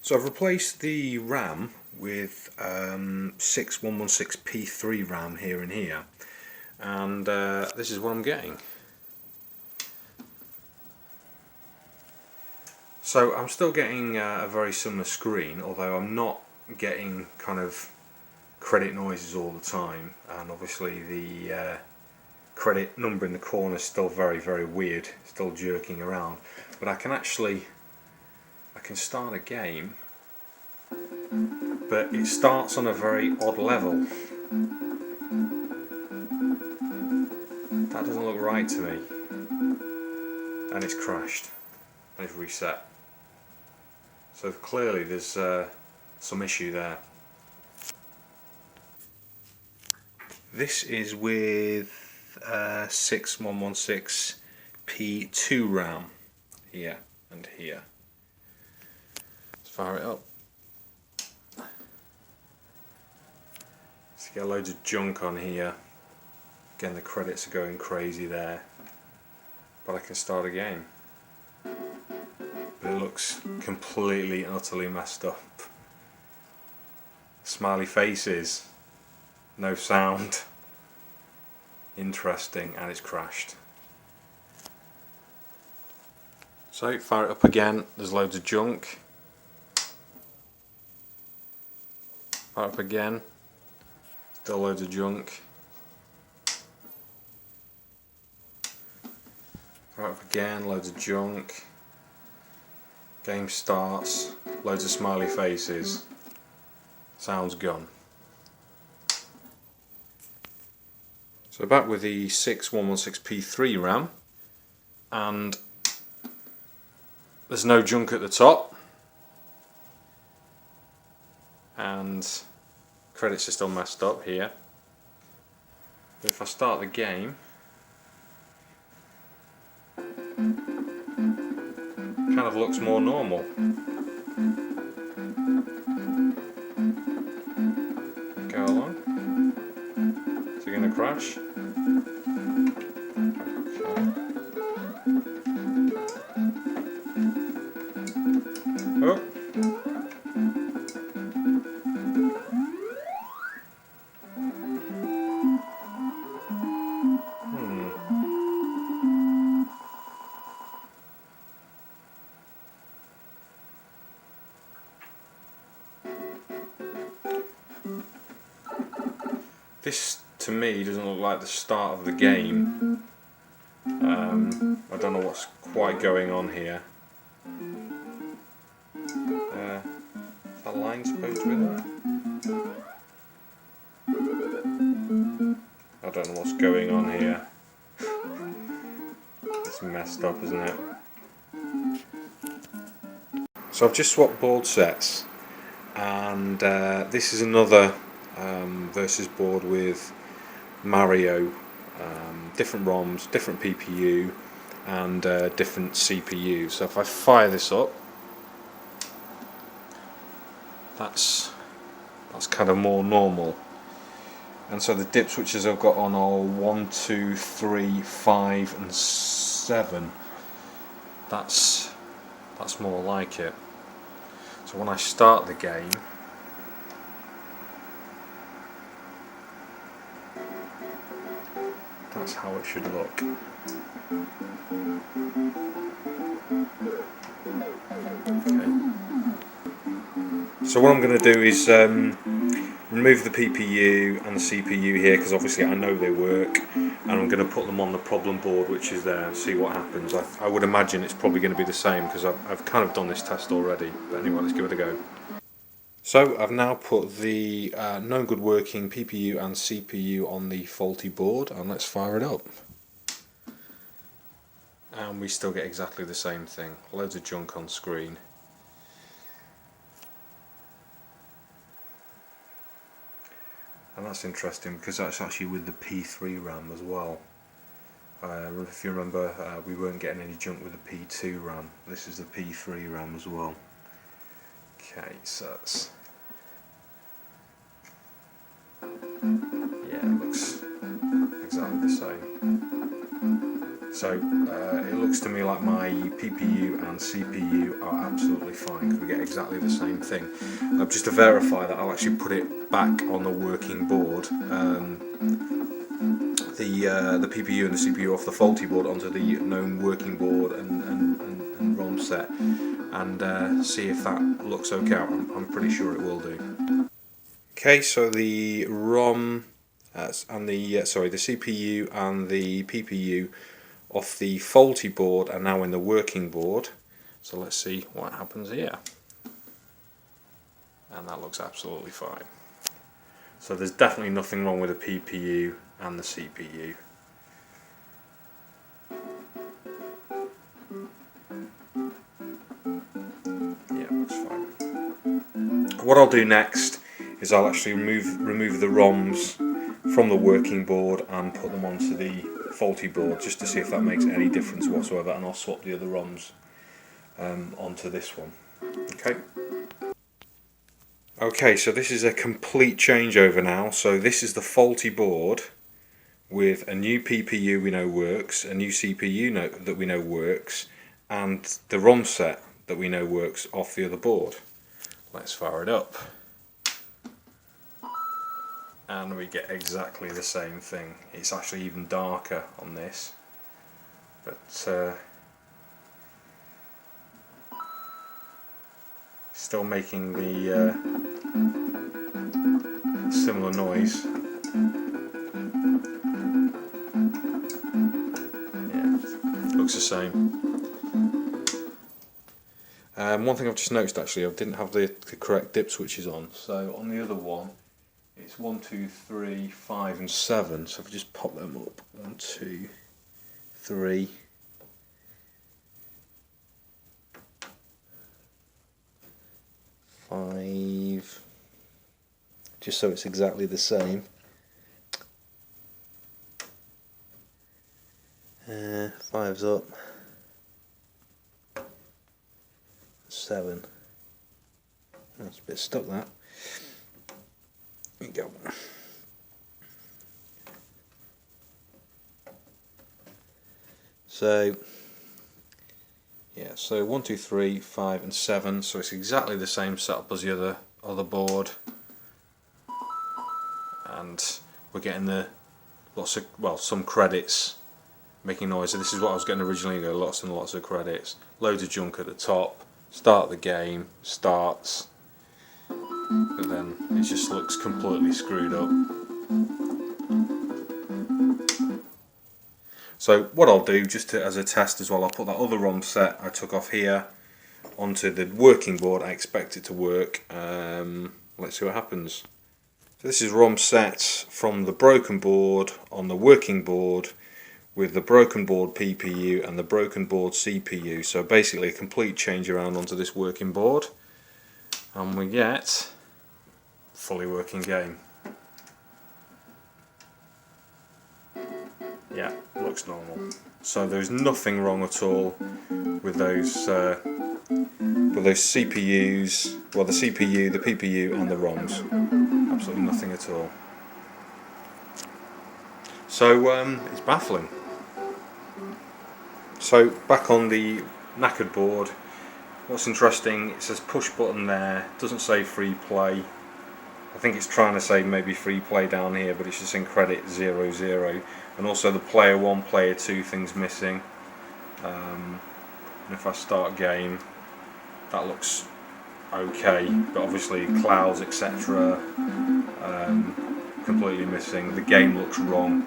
So I've replaced the RAM with 6116P3 RAM here and here, and this is what I'm getting. So I'm still getting a very similar screen, although I'm not getting kind of credit noises all the time, and obviously the credit number in the corner is still very weird, still jerking around. But I can start a game, but it starts on a very odd level. That doesn't look right to me, and it's crashed and it's reset. So clearly there's some issue there. This is with 6116P2 RAM here and here. Let's fire it up. Let's get loads of junk on here. Again, the credits are going crazy there, but I can start a game. But it looks completely and utterly messed up. Smiley faces, no sound. Interesting, and it's crashed. So fire it up again, there's loads of junk. Fire it up again, still loads of junk. Fire it up again, loads of junk. Game starts, loads of smiley faces. Sound's gone. So back with the 6116P3 RAM, and there's no junk at the top, and credits are still messed up here. But if I start the game, kind of looks more normal. Go along. Is it going to crash? Oh. This to me doesn't look like the start of the game. I don't know what's quite going on here. Is that line supposed to be there? I don't know what's going on here. It's messed up, isn't it? So I've just swapped board sets, and this is another versus board with Mario, different ROMs, different PPU, and different CPU. So if I fire this up, that's kind of more normal. And so the dip switches I've got on are 1, 2, 3, 5 and 7. That's more like it. So when I start the game, that's how it should look. Okay. So what I'm going to do is remove the PPU and the CPU here, because obviously I know they work, and I'm going to put them on the problem board which is there and see what happens. I would imagine it's probably going to be the same, because I've kind of done this test already, but anyway, let's give it a go. So I've now put the no good working PPU and CPU on the faulty board, and let's fire it up. And we still get exactly the same thing, loads of junk on screen. And that's interesting because that's actually with the P3 RAM as well. If you remember, we weren't getting any junk with the P2 RAM. This is the P3 RAM as well. Okay, so that's... yeah, it looks exactly the same. So it looks to me like my PPU and CPU are absolutely fine because we get exactly the same thing. Just to verify that, I'll actually put it back on the working board, the PPU and the CPU off the faulty board onto the known working board and ROM set, and see if that looks okay. I'm pretty sure it will do. Okay, so the ROM and the CPU and the PPU off the faulty board are now in the working board. So let's see what happens here. And that looks absolutely fine. So there's definitely nothing wrong with the PPU and the CPU. Yeah, looks fine. What I'll do next is I'll actually remove the ROMs from the working board and put them onto the faulty board just to see if that makes any difference whatsoever, and I'll swap the other ROMs onto this one. Okay, so this is a complete changeover now. So this is the faulty board with a new PPU we know works, a new CPU that we know works, and the ROM set that we know works off the other board. Let's fire it up. And we get exactly the same thing. It's actually even darker on this, but still making the similar noise. Yeah, looks the same. One thing I've just noticed, actually, I didn't have the correct dip switches on. So on the other one, it's 1, 2, 3, 5 and 7. So if I just pop them up, 1, 2, 3, 5, just so it's exactly the same. 5's up, 7. That's a bit stuck, that. There you go. So yeah, so 1, 2, 3, 5 and 7, so it's exactly the same setup as the other board, and we're getting the some credits making noise. So this is what I was getting originally, lots and lots of credits, loads of junk at the top. Start the game, starts, but then it just looks completely screwed up. So what I'll do, just as a test as well, I'll put that other ROM set I took off here onto the working board. I expect it to work. Let's see what happens. So this is ROM set from the broken board on the working board with the broken board PPU and the broken board CPU. So basically a complete change around onto this working board, and we get a fully working game. Yeah, looks normal. So there's nothing wrong at all with those CPUs, well, the CPU, the PPU and the ROMs. Absolutely nothing at all. So it's baffling. So back on the knackered board, what's interesting, it says push button there, it doesn't say free play. I think it's trying to say maybe free play down here, but it's just in credit 00, and also the player 1, player 2 thing's missing. And if I start game, that looks okay, but obviously clouds, etc. Completely missing. The game looks wrong.